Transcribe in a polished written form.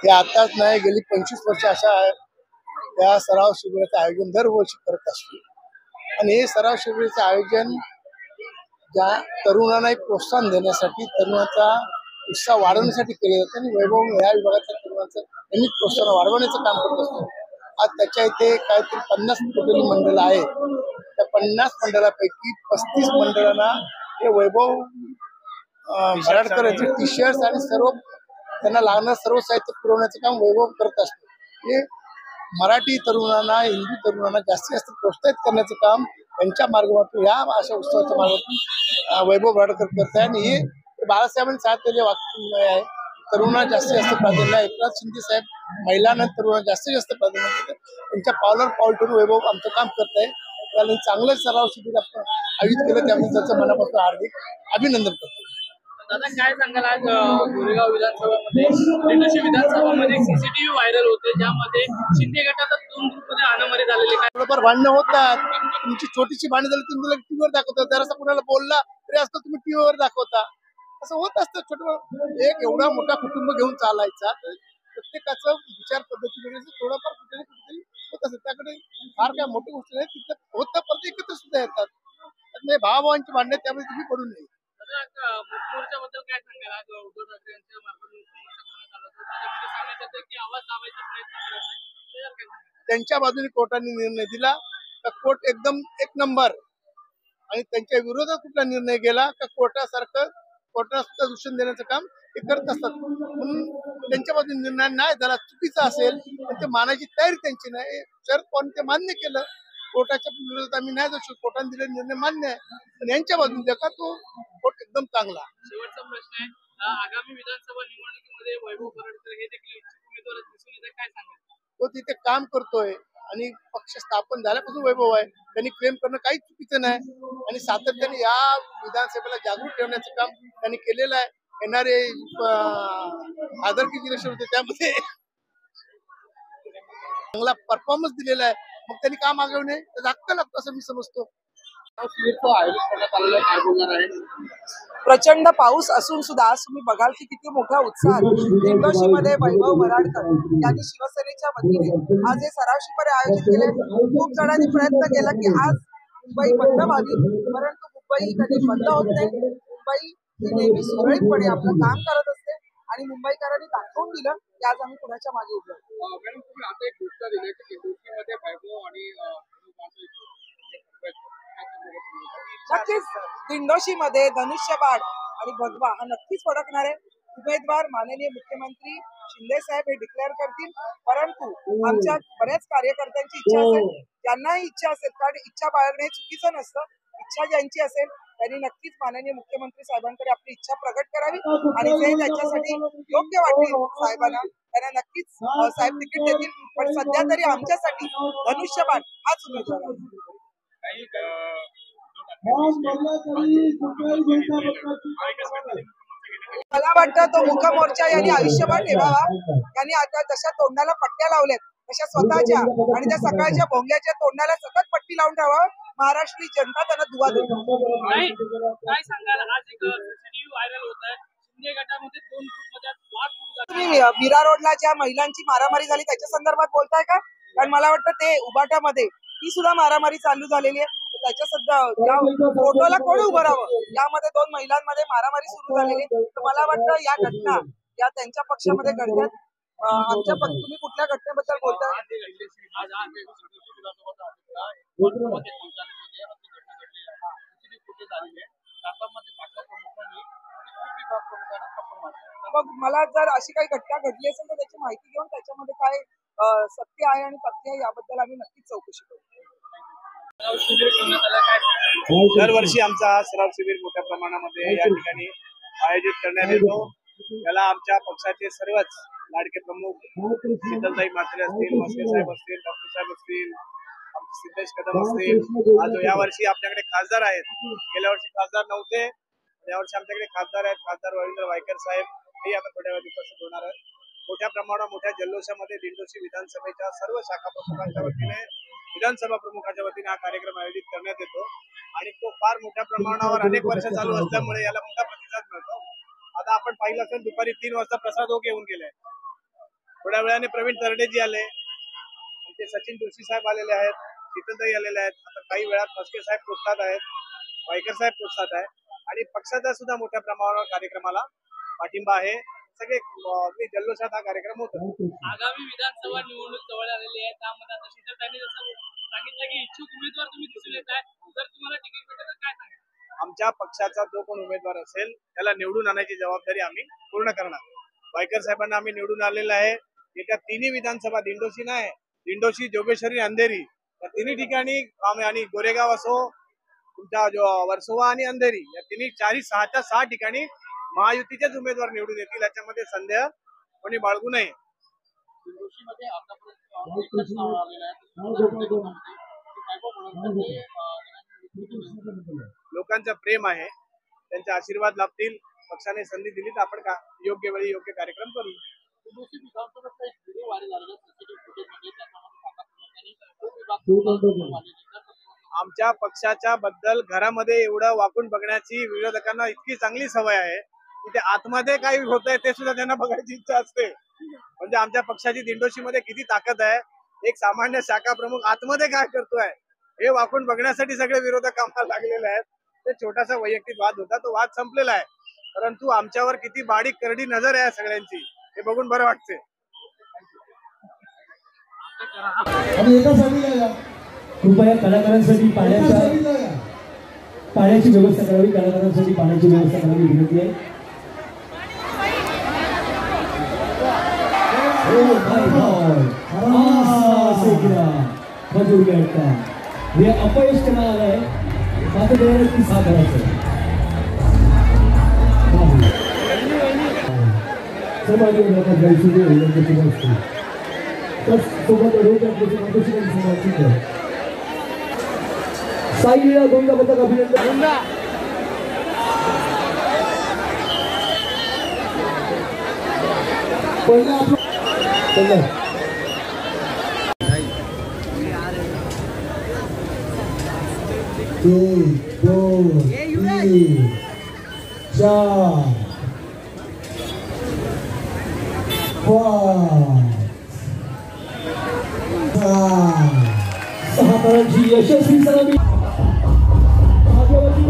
हे आताच नाही, गेली 25 वर्ष अशा या सराव शिबिराचं आयोजन दरवर्षी करत असतो. आणि हे सराव शिबिराचं आयोजन ज्या तरुणांना एक प्रोत्साहन देण्यासाठी, तरुणाचा उत्साह वाढवण्यासाठी केले जाते. आणि वैभव या विभागाच्या तरुणाचं नेहमीच प्रोत्साहन वाढवण्याचं काम करत असतो. आज त्याच्या इथे काहीतरी 50 टोटली मंडळ आहेत. त्या 50 मंडळापैकी 35 मंडळांना हे वैभव भराडकर यांचे टी शर्ट्स आणि सर्व त्यांना लागणारं सर्व साहित्य पुरवण्याचं काम वैभव करत असतो. हे मराठी तरुणांना, हिंदू तरुणांना जास्तीत जास्त प्रोत्साहित करण्याचं काम यांच्या मार्गातून, या अशा उत्सवाच्या मार्गातून वैभव भराडकर करत आहे. आणि हे बाळासाहेबांनी सांगितलेले वाक्य आहे, तरुणांना जास्तीत जास्त प्राधान्य आहे. एकनाथ शिंदे साहेब महिलांना, तरुणांना जास्तीत जास्त प्राधान्य देतात. त्यांच्या पावलावर पाऊल ठेवून वैभव आमचं काम करत आहे. त्याला चांगलं सराव शिबिर आपण आयोजित केलं, त्यामुळे त्याचं मनापासून हार्दिक अभिनंदन करतो. दादा काय सांगाल, आज गोरेगाव विधानसभामध्ये दिंडोशी विधानसभामध्ये सीसीटीव्ही व्हायरल होते, ज्यामध्ये शिंदे गटाचा 2 ग्रुपमध्ये हाणामारी झालेली. काय थोडंफार भांडणं होतात, तुमची छोटीशी भांडण झाली तुम्ही टीव्हीवर दाखवता, जरासा कुणाला बोलला तरी असतं तुम्ही टीव्हीवर दाखवता. असं होत असतं. छोटं एक एवढा मोठा कुटुंब घेऊन चालायचा, तर प्रत्येकाचं विचार पद्धती वेगळी, थोडंफार कुठे ना कुठेतरी होत असतं. त्याकडे फार काय मोठी गोष्ट नाही, तिथं होतं, परत एकत्र सुद्धा येतात. भावाभावांची भांडणं, त्यामुळे तुम्ही पडून नाही. मोर्चाबद्दल काय सांगाल? आज उद्धव ठाकरे यांच्या मार्फत मोर्चा करण्यात आला होता, त्याच्यामध्ये सांगण्यात येतं की आवाज दाबायचा प्रयत्न करत आहे. त्यांच्या बाजूने कोर्टाने निर्णय दिला तर कोर्ट एकदम एक नंबर, आणि त्यांच्या विरोधात कुठला निर्णय गेला तर कोर्टाला सुद्धा दूषण देण्याचं काम ते करत असतात. म्हणून त्यांच्या बाजूने निर्णय नाही झाला, चुकीचा असेल पण ते मानायची तयारी त्यांची नाही. जर कोण ते मान्य केलं, कोर्टाच्या विरोधात आम्ही नाही जाऊ शकतो, कोर्टाने दिलेला निर्णय मान्य आहे, पण यांच्या बाजूने का तो कोर्ट एकदम चांगला. शेवटचा प्रश्न आहे, आगामी विधानसभा निवडणुकीमध्ये वैभव भराडकर हे देखील इच्छुक उमेदवार दिसून येतात, काय सांगाल? तो तिथे काम करतोय आणि पक्ष स्थापन झाल्यापासून वैभव आहे. त्यांनी क्लेम करणं काहीच चुकीचं नाही. आणि सातत्याने या विधानसभेला जागृत ठेवण्याचं काम त्यांनी केलेलं आहे. येणारे खासदारकी इलेक्शन होते, त्यामध्ये चांगला परफॉर्मन्स दिलेला आहे. मग त्यांनी का मागवू नये, त्याचा हक्क लागतो असं मी समजतो. प्रचंड पाऊस असून सुद्धा आज तुम्ही बघाल की किती मोठ्या उत्साहात दिंडोशीमध्ये वैभव भराडकर यांनी शिवसेनेच्या वतीने आज हे सराव शिबिर आयोजित केले. खूप जणांनी प्रयत्न केला की आज मुंबई बंद व्हावी, परंतु मुंबई कधी बंद होत नाही. मुंबई ही नेहमी सुरळीतपणे आपलं काम करत असते आणि मुंबईकरांनी दाखवून दिलं की आज आम्ही कुणाच्या मागे उभे आहोत. मॅडम, तुम्ही आता एक गोष्ट दिली की दिंडोशीमध्ये वैभव आणि नक्कीच दिंडोशीमध्ये धनुष्यबाण आणि भगवा हा नक्कीच फडकणार आहे. उमेदवार माननीय मुख्यमंत्री शिंदे साहेब हे डिक्लेअर करतील, परंतु आमच्या बऱ्याच कार्यकर्त्यांची इच्छा असेल, ज्यांनाही इच्छा असेल, कारण इच्छा बाळगणे चुकीचं नसतं. इच्छा ज्यांची असेल त्यांनी नक्कीच माननीय मुख्यमंत्री साहेबांकडे आपली इच्छा प्रकट करावी आणि जे त्याच्यासाठी योग्य वाटेल साहेबांना, त्यांना नक्कीच साहेब तिकीट देतील. पण सध्या तरी आमच्यासाठी धनुष्यबाण हाच उमेदवार आहे. मला वाटतं तो मुखमोर्चा यांनी आयुष्यभर ठेवावा. त्यांनी आता जशा तोंडाला पट्ट्या लावल्यात तशा स्वतःच्या आणि त्या सकाळच्या भोंग्याच्या तोंडाला सतत पट्टी लावून ठेवावं. महाराष्ट्री जनता त्यांना दुवा देईल. काय सांगाल, आज एक सीसीटीव्ही व्हायरल होत आहे, शिंदे गटामध्ये 2 ग्रुपमध्ये वाद सुरू झाला. तुम्ही मीरा रोडला ज्या महिलांची मारामारी झाली त्याच्या संदर्भात बोलताय का? कारण मला वाटतं ते उबाटामध्ये ती सुद्धा मारामारी चालू झालेली आहे. त्याच्या सध्या फोटोला कोण उभं राहावं, यामध्ये 2 महिलांमध्ये मारामारी सुरू झालेली आहे. तर मला वाटतं या घटना या त्यांच्या पक्षामध्ये घडतात. आमच्या तुम्ही कुठल्या घटनेबद्दल बोलताय? मग मला जर अशी काही घटना घडली असेल तर त्याची माहिती घेऊन त्याच्यामध्ये काय सत्य आहे आणि तथ्य आहे याबद्दल आम्ही नक्कीच चौकशी करू. दरवर्षी आमचा हा सराव शिबिर मोठ्या प्रमाणामध्ये या ठिकाणी आयोजित करण्यात येतो. याला आमच्या पक्षाचे सर्वच लाडके प्रमुख शीतलताई म्हात्रे असतील, मस्के साहेब असतील, डॉक्टर साहेब असतील, आमचे सिद्धेश कदम असतील. आज यावर्षी आपल्याकडे खासदार आहेत. गेल्या वर्षी खासदार नव्हते, यावर्षी आमच्याकडे खासदार आहेत. खासदार रवींद्र वायकर साहेब हे आता थोड्या वेळात उपस्थित होणार आहेत. मोठ्या प्रमाणात मोठ्या जल्लोषामध्ये दिंडोशी विधानसभेच्या सर्व शाखा प्रमुखांच्या वतीने, विधानसभा प्रमुखाच्या वतीने हा कार्यक्रम आयोजित करण्यात येतो आणि तो फार मोठ्या प्रमाणावर अनेक वर्ष चालू असल्यामुळे याला मोठा प्रतिसाद मिळतो. आता आपण पाहिलं असेल दुपारी 3 वाजता प्रसाद ओक येऊन गेले. थोड्या वेळाने प्रवीण तरडेजी आले, ते सचिन जोशी साहेब आलेले आहेत, शीतलताई आलेले आहेत. आता काही वेळात मस्के साहेब पोचतात आहेत, वायकर साहेब पोचतात आहे आणि पक्षाचा सुद्धा मोठ्या प्रमाणावर कार्यक्रमाला पाठिंबा आहे. सगळे अगदी जल्लोषात हा कार्यक्रम होतो. आगामी विधानसभा निवडणूक जवळ आलेली आहे, त्यामध्ये आता शीतलताईंनी जसं सांगितलं की इच्छुक उमेदवार तुम्ही दिसून येत आहे, जर तुम्हाला तिकीट भेटेल तर काय सांगाल? आमच्या पक्षाचा जो कोण उमेदवार असेल त्याला निवडून आणायची जबाबदारी आम्ही पूर्ण करणार. वायकर साहेबांना आम्ही निवडून आलेलं आहे. येत्या तिन्ही विधानसभा, दिंडोशी नाही, दिंडोशी, जोगेश्वरी, अंधेरी या तिन्ही ठिकाणी आम्ही, आणि गोरेगाव असो, तुमच्या वर्सोवा आणि अंधेरी या तिन्ही 4-6च्या 6 ठिकाणी महायुतीचेच उमेदवार निवडून येतील, याच्यामध्ये संदेह कोणी बाळगू नये. दिंडोशीमध्ये आतापर्यंत एकच नाव आलेलं आहे, लोकांचं प्रेम आहे, त्यांचे आशीर्वाद लाभतील. पक्षाने संधी दिली तर आपण योग्य वेळी योग्य कार्यक्रम करू. दिंडोशी विधानसभेचा एक व्हिडिओ व्हायरल झालेला सीसीटीव्ही फुटेजमध्ये, त्याच्यामध्ये आमच्या पक्षाच्या बद्दल घरामध्ये एवढं वाकून बघण्याची विरोधकांना इतकी चांगली सवय आहे की ते आतमध्ये काही होत आहे ते सुद्धा त्यांना बघायची इच्छा असते. म्हणजे आमच्या पक्षाची दिंडोशी मध्ये किती ताकद आहे, एक सामान्य शाखा प्रमुख आतमध्ये काय करतोय हे वाकून बघण्यासाठी सगळे विरोधक कामाला लागलेले आहेत. ते छोटासा वैयक्तिक वाद होता, तो वाद संपलेला आहे, परंतु आमच्यावर किती बारीक करडी नजर आहे सगळ्यांची हे बघून बरं वाटते. कृपया कलाकारांसाठी पाण्याची व्यवस्था करावी, कलाकारांसाठी पाण्याची व्यवस्था करावी विनंती आहे. हे अपयश त्यांना आलं आहे, मात्र ती साधरायचं साईला गोंदाबद्दल अभिनंदन. पहिला एक, दोन, तीन, 4, 5, 6 तरांची यशस्वी सलामी भाग्यवती